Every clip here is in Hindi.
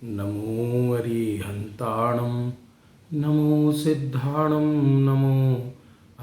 नमो अरिहन्ताणं नमो सिद्धाणं नमो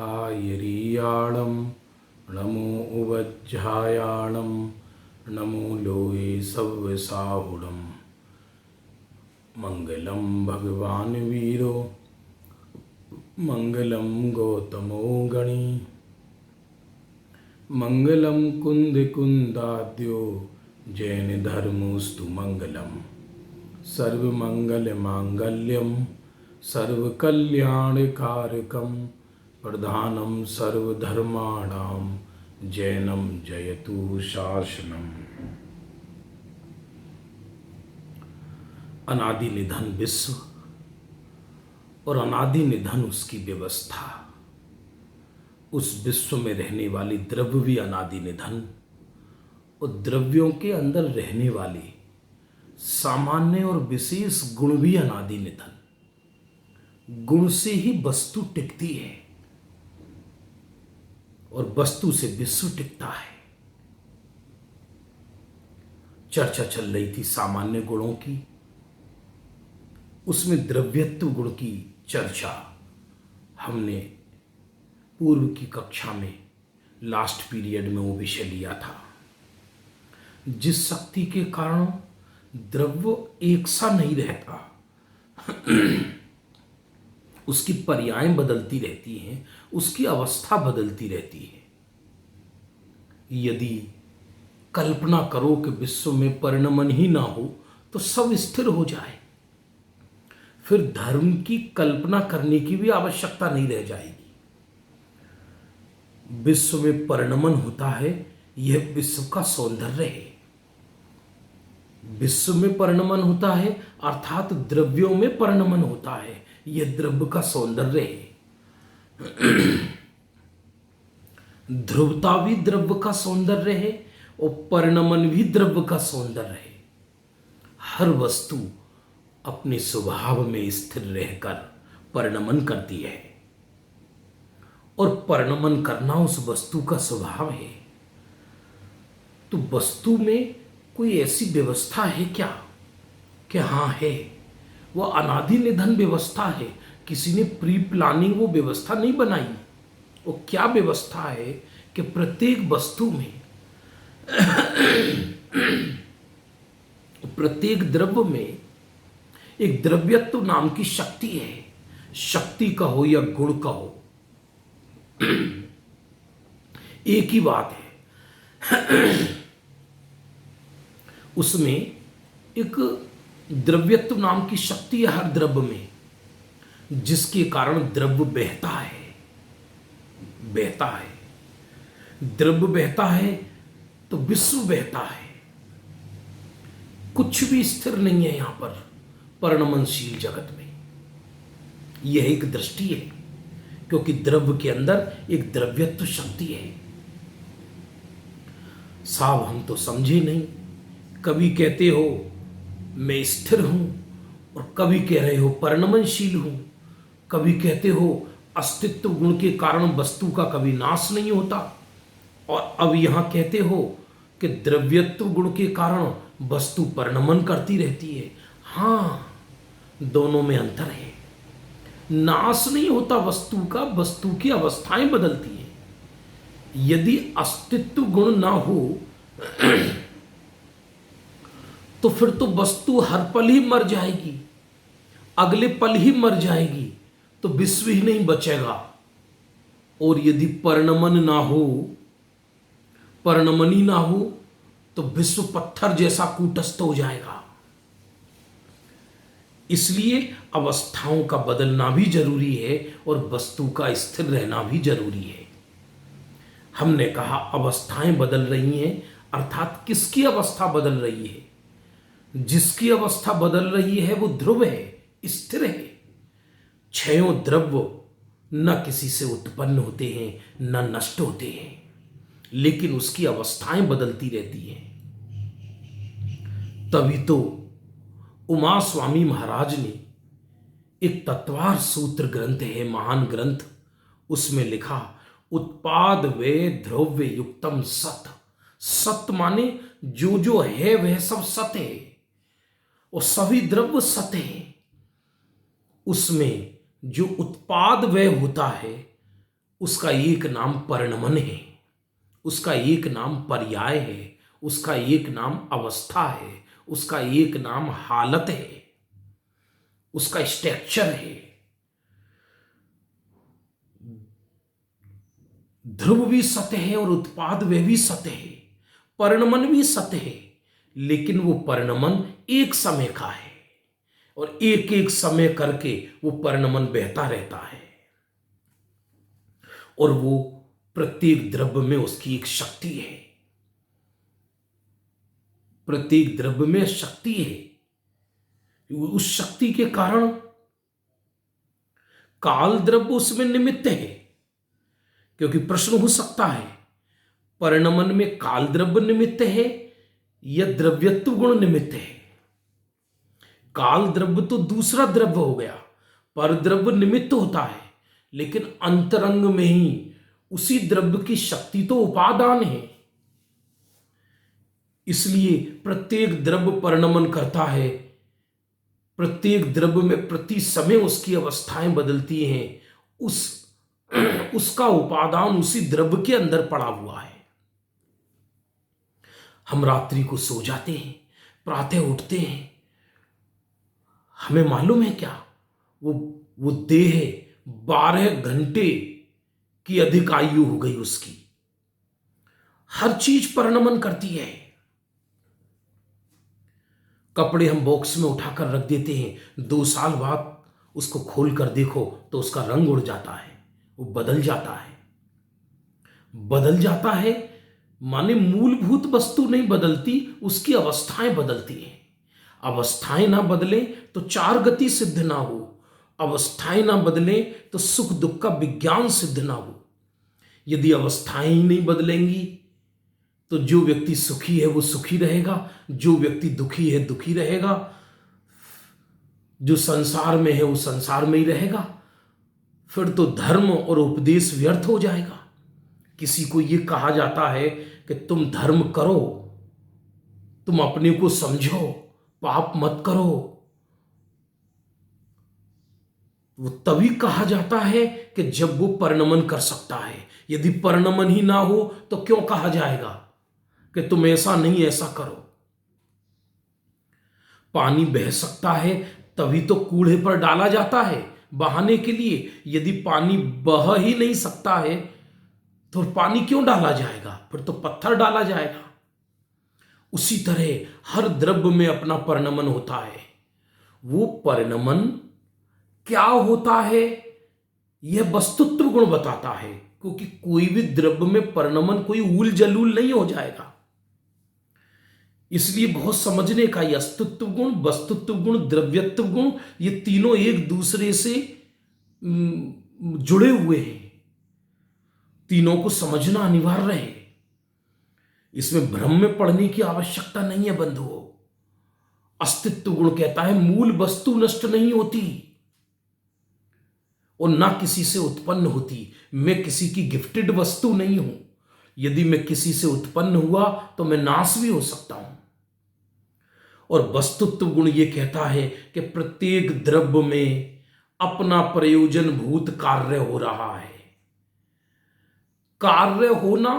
आयरीयाणं नमो उवज्झायाणं नमो लोये सव्यसाहुणं। मंगलं भगवान् वीरो मंगलं गौतमो गणी मंगलं कुन्दकुन्दाद्यो जैन धर्मोस्तु मंगलम्। सर्वमंगलमांगल्यं सर्वकल्याणकारकं प्रधानं सर्वधर्माणां जैनं जयतु शासनम्। अनादि निधन विश्व और अनादि निधन उसकी व्यवस्था। उस विश्व में रहने वाली द्रव्य भी अनादि निधन और द्रव्यों के अंदर रहने वाली सामान्य और विशेष गुण भी अनादि निधन। गुण से ही वस्तु टिकती है और वस्तु से विश्व टिकता है। चर्चा चल रही थी सामान्य गुणों की, उसमें द्रव्यत्व गुण की चर्चा हमने पूर्व की कक्षा में लास्ट पीरियड में वो विषय लिया था। जिस शक्ति के कारण द्रव्य एक सा नहीं रहता, उसकी पर्यायें बदलती रहती हैं, उसकी अवस्था बदलती रहती है। यदि कल्पना करो कि विश्व में परिणमन ही ना हो तो सब स्थिर हो जाए, फिर धर्म की कल्पना करने की भी आवश्यकता नहीं रह जाएगी। विश्व में परिणमन होता है, यह विश्व का सौंदर्य है। विश्व में परिणमन होता है अर्थात द्रव्यों में परिणमन होता है, यह द्रव्य का सौंदर्य है। ध्रुवता भी द्रव्य का सौंदर्य है और परिणमन भी द्रव्य का सौंदर्य है। हर वस्तु अपने स्वभाव में स्थिर रहकर परिणमन करती है और परिणमन करना उस वस्तु का स्वभाव है। तो वस्तु में कोई ऐसी व्यवस्था है क्या? कि हाँ है, वह अनादि निधन व्यवस्था है। किसी ने प्री प्लानिंग वो व्यवस्था नहीं बनाई। वो क्या व्यवस्था है कि प्रत्येक वस्तु में प्रत्येक द्रव्य में एक द्रव्यत्व नाम की शक्ति है। शक्ति कहो या गुण कहो, एक ही बात है। उसमें एक द्रव्यत्व नाम की शक्ति है हर द्रव्य में, जिसके कारण द्रव्य बहता है। बहता है, द्रव्य बहता है तो विश्व बहता है। कुछ भी स्थिर नहीं है यहां पर परिणमनशील जगत में। यह एक दृष्टि है, क्योंकि द्रव्य के अंदर एक द्रव्यत्व शक्ति है। साहब हम तो समझे नहीं। कभी कहते हो मैं स्थिर हूं और कभी कह रहे हो परिणमनशील हूं। कभी कहते हो अस्तित्व गुण के कारण वस्तु का कभी नाश नहीं होता, और अब यहां कहते हो कि द्रव्यत्व गुण के कारण वस्तु परिणमन करती रहती है। हाँ, दोनों में अंतर है। नाश नहीं होता वस्तु का, वस्तु की अवस्थाएं बदलती हैं। यदि अस्तित्व गुण ना हो तो फिर तो वस्तु हर पल ही मर जाएगी, अगले पल ही मर जाएगी, तो विश्व ही नहीं बचेगा। और यदि परिणमन ना हो, परिणमन ही ना हो, तो विश्व पत्थर जैसा कूटस्थ हो जाएगा। इसलिए अवस्थाओं का बदलना भी जरूरी है और वस्तु का स्थिर रहना भी जरूरी है। हमने कहा अवस्थाएं बदल रही हैं, अर्थात किसकी अवस्था बदल रही है? जिसकी अवस्था बदल रही है वो ध्रुव है, स्थिर है। क्षयों द्रव्य न किसी से उत्पन्न होते हैं न नष्ट होते हैं, लेकिन उसकी अवस्थाएं बदलती रहती हैं। तभी तो उमा स्वामी महाराज ने एक तत्वार सूत्र ग्रंथ है, महान ग्रंथ, उसमें लिखा उत्पाद वे द्रव्य युक्तम सत। सत माने जो जो है वह सब सत है। और सभी द्रव्य सत हैं। उसमें जो उत्पाद व्यय होता है उसका एक नाम परिणमन है, उसका एक नाम पर्याय है, उसका एक नाम अवस्था है, उसका एक नाम हालत है, उसका स्ट्रक्चर है। ध्रुव भी सत्य है और उत्पाद वे भी सत्य है, परिणमन भी सत्य है, लेकिन वो परिणमन एक समय का है और एक एक समय करके वो परिणमन बहता रहता है और वो प्रत्येक द्रव्य में उसकी एक शक्ति है, प्रत्येक द्रव्य में शक्ति है। उस शक्ति के कारण काल द्रव्य उसमें निमित्त है, क्योंकि प्रश्न हो सकता है परिणमन में काल द्रव्य निमित्त है या द्रव्यत्व गुण निमित्त है। काल द्रव्य तो दूसरा द्रव्य हो गया, पर द्रव्य निमित्त होता है, लेकिन अंतरंग में ही उसी द्रव्य की शक्ति तो उपादान है। इसलिए प्रत्येक द्रव्य परिणमन करता है, प्रत्येक द्रव्य में प्रति समय उसकी अवस्थाएं बदलती हैं, उसका उपादान उसी द्रव्य के अंदर पड़ा हुआ है। हम रात्रि को सो जाते हैं, प्रातः उठते हैं, हमें मालूम है क्या वो देह 12 घंटे की अधिक आयु हो गई उसकी। हर चीज परिणमन करती है। कपड़े हम बॉक्स में उठाकर रख देते हैं, 2 साल बाद उसको खोल कर देखो तो उसका रंग उड़ जाता है, वो बदल जाता है। बदल जाता है माने मूलभूत वस्तु नहीं बदलती, उसकी अवस्थाएं बदलती हैं। अवस्थाएं ना बदले तो 4 गति सिद्ध ना हो, अवस्थाएं ना बदले तो सुख दुख का विज्ञान सिद्ध ना हो। यदि अवस्थाएं ही नहीं बदलेंगी तो जो व्यक्ति सुखी है वो सुखी रहेगा, जो व्यक्ति दुखी है दुखी रहेगा, जो संसार में है वो संसार में ही रहेगा। फिर तो धर्म और उपदेश व्यर्थ हो जाएगा। किसी को ये कहा जाता है कि तुम धर्म करो, तुम अपने को समझो, पाप मत करो, वो तभी कहा जाता है कि जब वो परिणमन कर सकता है। यदि परिणमन ही ना हो तो क्यों कहा जाएगा कि तुम ऐसा नहीं ऐसा करो। पानी बह सकता है तभी तो कूड़े पर डाला जाता है बहाने के लिए। यदि पानी बह ही नहीं सकता है तो पानी क्यों डाला जाएगा, फिर तो पत्थर डाला जाएगा। उसी तरह हर द्रव्य में अपना परिणमन होता है। वो परिणमन क्या होता है यह वस्तुत्व गुण बताता है, क्योंकि कोई भी द्रव्य में परिणमन कोई ऊल जलूल नहीं हो जाएगा। इसलिए बहुत समझने का, ये अस्तित्व गुण, वस्तुत्व गुण, द्रव्यत्व गुण, ये तीनों एक दूसरे से जुड़े हुए हैं। तीनों को समझना अनिवार्य है। इसमें भ्रम में पड़ने की आवश्यकता नहीं है बंधुओं। अस्तित्व गुण कहता है मूल वस्तु नष्ट नहीं होती और ना किसी से उत्पन्न होती। मैं किसी की गिफ्टेड वस्तु नहीं हूं। यदि मैं किसी से उत्पन्न हुआ तो मैं नाश भी हो सकता हूं। और वस्तुत्व गुण यह कहता है कि प्रत्येक द्रव्य में अपना प्रयोजन भूत कार्य हो रहा है। कार्य होना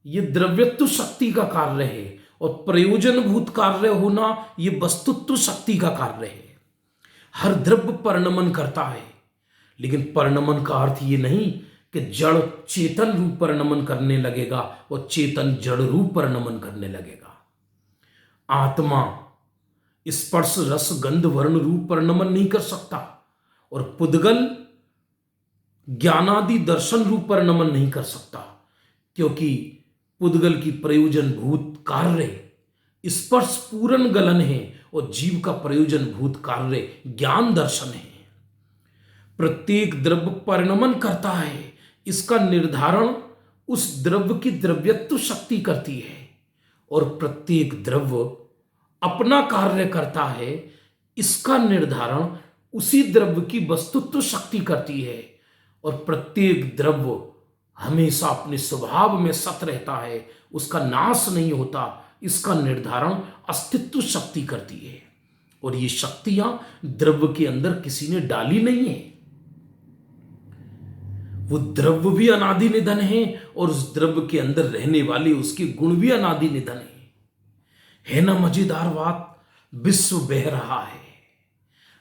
यह द्रव्यत्व शक्ति का कार्य है और प्रयोजन भूत कार्य होना यह वस्तुत्व शक्ति का कार्य है। हर द्रव्य परिणमन करता है, लेकिन परिणमन का अर्थ यह नहीं कि जड़ चेतन रूप परिणमन करने लगेगा और चेतन जड़ रूप परिणमन करने लगेगा। आत्मा स्पर्श रस गंध वर्ण रूप परिणमन नहीं कर सकता और पुद्गल ज्ञानादि दर्शन रूप परिणमन नहीं कर सकता, क्योंकि पुद्गल की प्रयोजन भूत कार्य स्पर्श पूर्ण गलन है और जीव का प्रयोजन भूत कार्य ज्ञान दर्शन है। प्रत्येक द्रव्य परिणमन करता है, इसका निर्धारण उस द्रव्य की द्रव्यत्व शक्ति करती है और प्रत्येक द्रव्य अपना कार्य करता है, इसका निर्धारण उसी द्रव्य की वस्तुत्व शक्ति करती है। और प्रत्येक द्रव्य हमेशा अपने स्वभाव में सत रहता है, उसका नाश नहीं होता, इसका निर्धारण अस्तित्व शक्ति करती है। और ये शक्तियां द्रव्य के अंदर किसी ने डाली नहीं है। वो द्रव्य भी अनादि निधन है और उस द्रव्य के अंदर रहने वाले उसके गुण भी अनादि निधन है ना मजेदार बात। विश्व बह रहा है।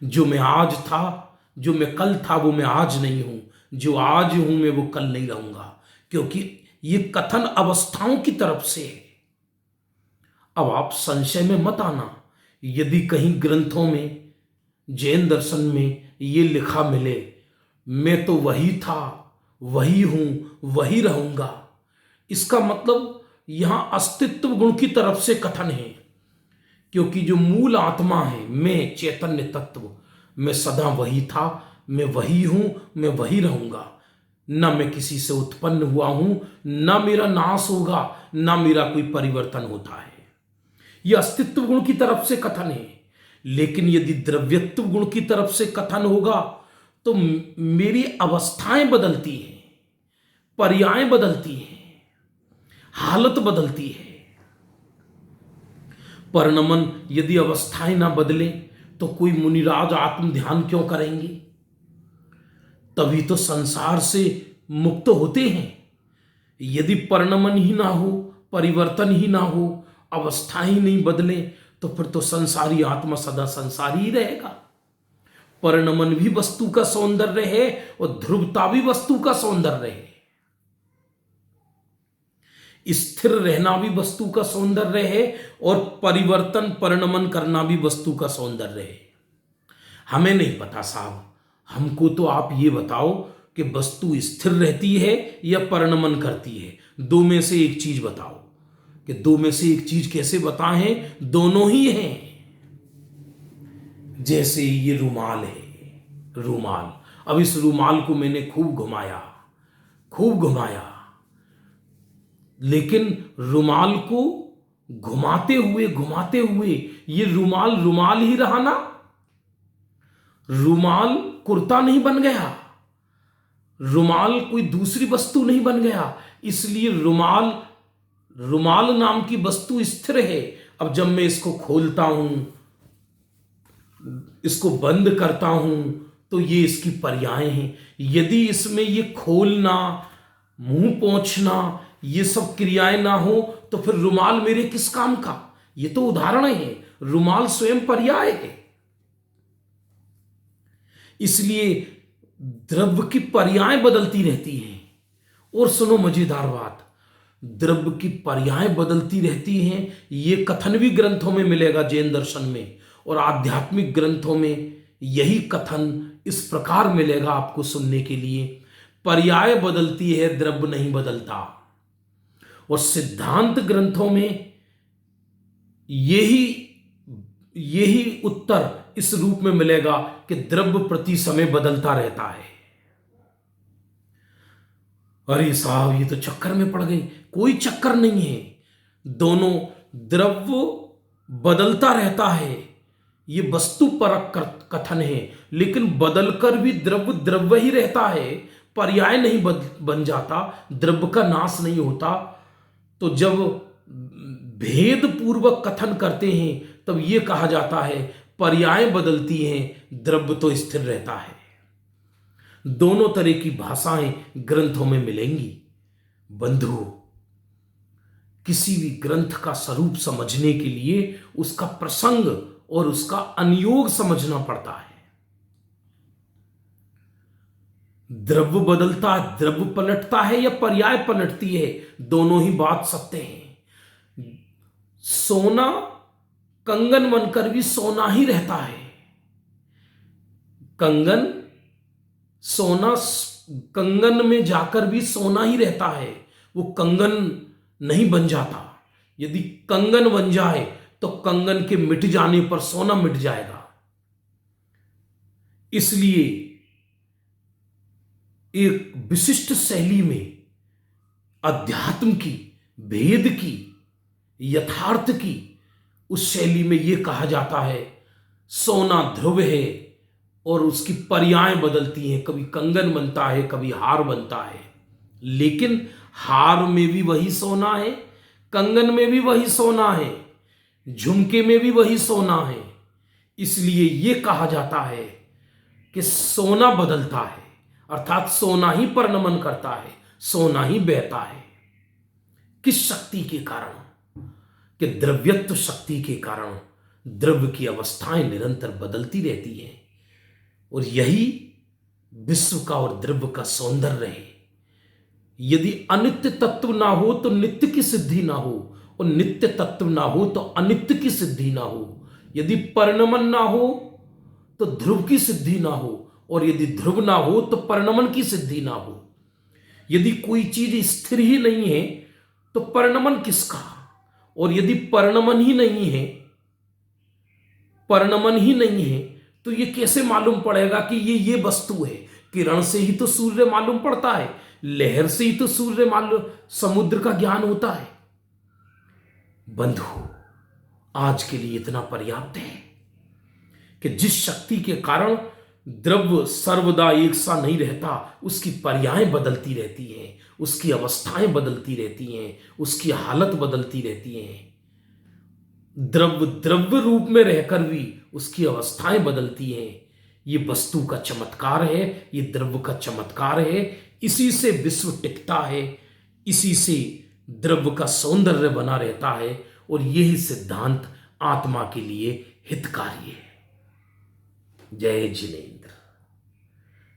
जो मैं आज था, जो मैं कल था, वो मैं आज नहीं हूं। जो आज हूं मैं, वो कल नहीं रहूंगा, क्योंकि ये कथन अवस्थाओं की तरफ से है। अब आप संशय में मत आना। यदि कहीं ग्रंथों में, जैन दर्शन में ये लिखा मिले, मैं तो वही था, वही हूं, वही रहूंगा, इसका मतलब यहां अस्तित्व गुण की तरफ से कथन है। क्योंकि जो मूल आत्मा है, मैं चैतन्य तत्व, मैं सदा वही था, मैं वही हूं, मैं वही रहूंगा। ना मैं किसी से उत्पन्न हुआ हूं, ना मेरा नाश होगा, ना मेरा कोई परिवर्तन होता है। यह अस्तित्व गुण की तरफ से कथन है। लेकिन यदि द्रव्यत्व गुण की तरफ से कथन होगा तो मेरी अवस्थाएं बदलती हैं, पर्याय बदलती हैं, हालत बदलती है। परिणमन, यदि अवस्थाएं ना बदले तो कोई मुनिराज आत्म ध्यान क्यों करेंगे? तभी तो संसार से मुक्त होते हैं। यदि परिणमन ही ना हो, परिवर्तन ही ना हो, अवस्थाएं ही नहीं बदले, तो फिर तो संसारी आत्मा सदा संसारी ही रहेगा। परिणमन भी वस्तु का सौंदर्य है और ध्रुवता भी वस्तु का सौंदर्य है। स्थिर रहना भी वस्तु का सौंदर्य है और परिवर्तन, परिणमन करना भी वस्तु का सौंदर्य है। हमें नहीं पता साहब, हमको तो आप ये बताओ कि वस्तु स्थिर रहती है या परिणमन करती है। दो में से एक चीज बताओ। कि दो में से एक चीज कैसे बताएं? दोनों ही हैं। जैसे ये रुमाल है, रुमाल, अब इस रुमाल को मैंने खूब घुमाया, खूब घुमाया, लेकिन रुमाल को घुमाते हुए ये रुमाल रुमाल ही रहा ना। रुमाल कुर्ता नहीं बन गया, रुमाल कोई दूसरी वस्तु नहीं बन गया। इसलिए रुमाल, रुमाल नाम की वस्तु स्थिर है। अब जब मैं इसको खोलता हूं, इसको बंद करता हूं, तो ये इसकी पर्याय हैं। यदि इसमें ये खोलना, मुंह पोंछना, ये सब क्रियाएं ना हो तो फिर रुमाल मेरे किस काम का? ये तो उदाहरण है, रुमाल स्वयं पर्याय है। इसलिए द्रव्य की पर्याय बदलती रहती हैं। और सुनो मजेदार बात, द्रव्य की पर्याय बदलती रहती हैं, ये कथन भी ग्रंथों में मिलेगा जैन दर्शन में, और आध्यात्मिक ग्रंथों में यही कथन इस प्रकार मिलेगा आपको सुनने के लिए। पर्याय बदलती है, द्रव्य नहीं बदलता। और सिद्धांत ग्रंथों में यही उत्तर इस रूप में मिलेगा कि द्रव्य प्रति समय बदलता रहता है। अरे साहब, ये तो चक्कर में पड़ गए। कोई चक्कर नहीं है, दोनों द्रव्य बदलता रहता है, ये वस्तु परक कथन है। लेकिन बदलकर भी द्रव्य द्रव्य ही रहता है, पर्याय नहीं बन जाता, द्रव्य का नाश नहीं होता। तो जब भेद पूर्वक कथन करते हैं तब यह कहा जाता है पर्याय बदलती हैं, द्रव्य तो स्थिर रहता है। दोनों तरह की भाषाएं ग्रंथों में मिलेंगी। बंधुओं, किसी भी ग्रंथ का स्वरूप समझने के लिए उसका प्रसंग और उसका अनुयोग समझना पड़ता है। द्रव्य बदलता, द्रव्य पलटता है या पर्याय पलटती है, दोनों ही बात सत्य है। सोना कंगन बनकर भी सोना ही रहता है। कंगन, सोना कंगन में जाकर भी सोना ही रहता है, वो कंगन नहीं बन जाता। यदि कंगन बन जाए तो कंगन के मिट जाने पर सोना मिट जाएगा। इसलिए एक विशिष्ट शैली में अध्यात्म की, भेद की, यथार्थ की, उस शैली में यह कहा जाता है सोना ध्रुव है और उसकी पर्याय बदलती हैं। कभी कंगन बनता है, कभी हार बनता है, लेकिन हार में भी वही सोना है, कंगन में भी वही सोना है, झुमके में भी वही सोना है। इसलिए ये कहा जाता है कि सोना बदलता है, अर्थात सोना ही परिणमन करता है, सोना ही बहता है। किस शक्ति के कारण? कि द्रव्यत्व शक्ति के कारण द्रव्य की अवस्थाएं निरंतर बदलती रहती हैं, और यही विश्व का और द्रव्य का सौंदर्य है। यदि अनित्य तत्व ना हो तो नित्य की सिद्धि ना हो, और नित्य तत्व ना हो तो अनित्य की सिद्धि ना हो। यदि परिणमन ना हो तो ध्रुव की सिद्धि ना हो, और यदि ध्रुव ना हो तो परिणमन की सिद्धि ना हो। यदि कोई चीज स्थिर ही नहीं है तो परिणमन किसका? और यदि परिणमन ही नहीं है, परिणमन ही नहीं है तो ये कैसे मालूम पड़ेगा कि ये वस्तु है? किरण से ही तो सूर्य मालूम पड़ता है, लहर से ही तो सूर्य मालूम, समुद्र का ज्ञान होता है। बंधु, आज के लिए इतना पर्याप्त है कि जिस शक्ति के कारण द्रव्य सर्वदा एक सा नहीं रहता, उसकी पर्यायें बदलती रहती हैं, उसकी अवस्थाएं बदलती रहती हैं, उसकी हालत बदलती रहती हैं। द्रव्य द्रव्य रूप में रहकर भी उसकी अवस्थाएं बदलती हैं। ये वस्तु का चमत्कार है, ये द्रव्य का चमत्कार है। इसी से विश्व टिकता है, इसी से द्रव्य का सौंदर्य बना रहता है, और यही सिद्धांत आत्मा के लिए हितकारी है। जय जिनेन्द्र।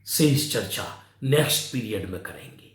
शेष चर्चा नेक्स्ट पीरियड में करेंगे।